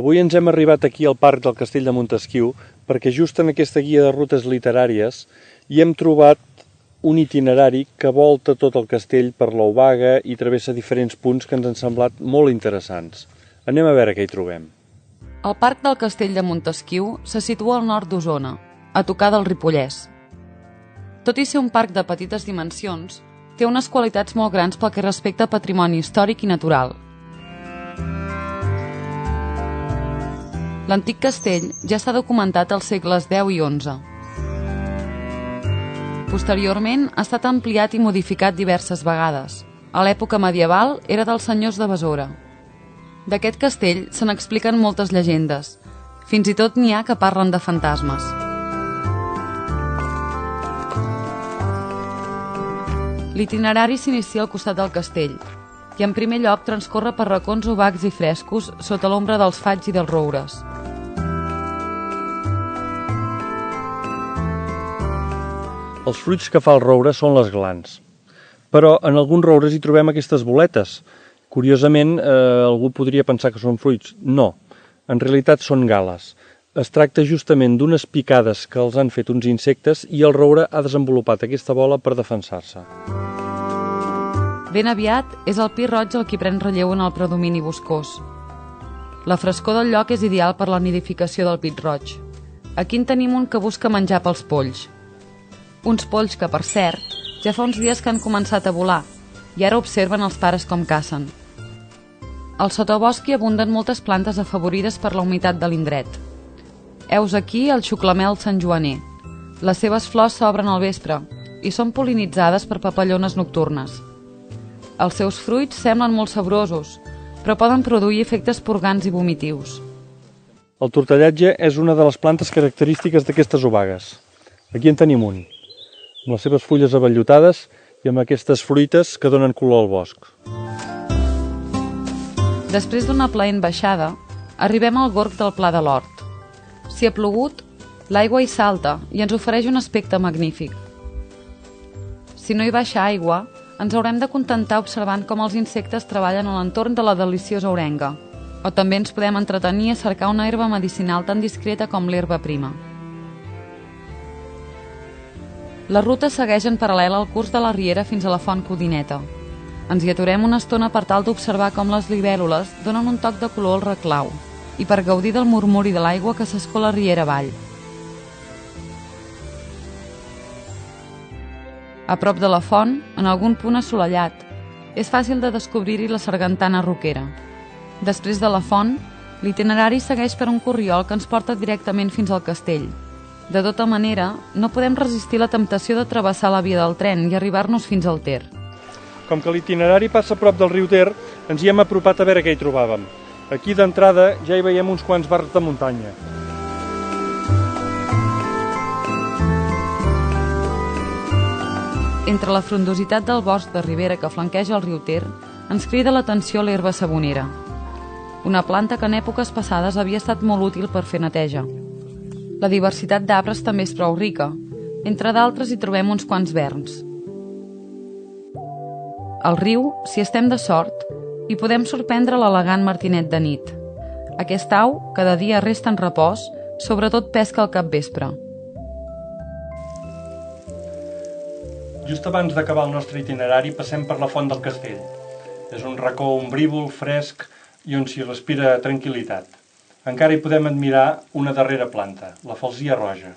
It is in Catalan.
Avui ens hem arribat aquí al Parc del Castell de Montesquiu perquè just en aquesta guia de rutes literàries hi hem trobat un itinerari que volta tot el castell per l'Obaga i travessa diferents punts que ens han semblat molt interessants. Anem a veure què hi trobem. El Parc del Castell de Montesquiu se situa al nord d'Osona, a tocar del Ripollès. Tot i ser un parc de petites dimensions, té unes qualitats molt grans pel que respecta a patrimoni històric i natural. L'antic castell ja està documentat als segles X i XI. Posteriorment ha estat ampliat i modificat diverses vegades. A l'època medieval era dels senyors de Besora. D'aquest castell se n'expliquen moltes llegendes. Fins i tot n'hi ha que parlen de fantasmes. L'itinerari s'inicia al costat del castell i en primer lloc transcorre per racons obacs i frescos sota l'ombra dels faigs i dels roures. Els fruits que fa el roure són les glans, però en alguns roures hi trobem aquestes boletes. Curiosament, algú podria pensar que són fruits. No, en realitat són gales. Es tracta justament d'unes picades que els han fet uns insectes i el roure ha desenvolupat aquesta bola per defensar-se. Ben aviat és el pi roig el qui pren relleu en el predomini boscós. La frescor del lloc és ideal per la nidificació del pit roig. Aquí en tenim un que busca menjar pels polls. Uns polls que, per cert, ja fa uns dies que han començat a volar i ara observen els pares com cacen. Al sotobosc hi abunden moltes plantes afavorides per la humitat de l'indret. Heus aquí el xuclamel santjoaner. Les seves flors s'obren al vespre i són pol·linitzades per papallones nocturnes. Els seus fruits semblen molt saborosos, però poden produir efectes purgants i vomitius. El tortellatge és una de les plantes característiques d'aquestes obagues. Aquí en tenim un, amb les seves fulles avellotades i amb aquestes fruites que donen color al bosc. Després d'una plaent baixada, arribem al gorg del Pla de l'Hort. Si ha plogut, l'aigua hi salta i ens ofereix un aspecte magnífic. Si no hi baixa aigua, ens haurem de contentar observant com els insectes treballen a l'entorn de la deliciosa orenga, o també ens podem entretenir a cercar una herba medicinal tan discreta com l'herba prima. La ruta segueix en paral·lel al curs de la riera fins a la Font Codineta. Ens hi aturem una estona per tal d'observar com les libèl·lules donen un toc de color al reclau i per gaudir del murmuri de l'aigua que s'escola riera avall. A prop de la font, en algun punt assolellat, és fàcil de descobrir-hi la sargantana roquera. Després de la font, l'itinerari segueix per un corriol que ens porta directament fins al castell. De tota manera, no podem resistir la temptació de travessar la via del tren i arribar-nos fins al Ter. Com que l'itinerari passa a prop del riu Ter, ens hi hem apropat a veure què hi trobàvem. Aquí d'entrada ja hi veiem uns quants bars de muntanya. Entre la frondositat del bosc de ribera que flanqueja el riu Ter, ens crida l'atenció l'herba sabonera, una planta que en èpoques passades havia estat molt útil per fer neteja. La diversitat d'arbres també és prou rica. Entre d'altres hi trobem uns quants verns. Al riu, si estem de sort, hi podem sorprendre l'elegant martinet de nit. Aquest au, cada dia resta en repòs, sobretot pesca al capvespre. Just abans d'acabar el nostre itinerari passem per la Font del Castell. És un racó ombrívol, fresc i on s'hi respira tranquil·litat. Encara hi podem admirar una darrera planta, la falsia roja.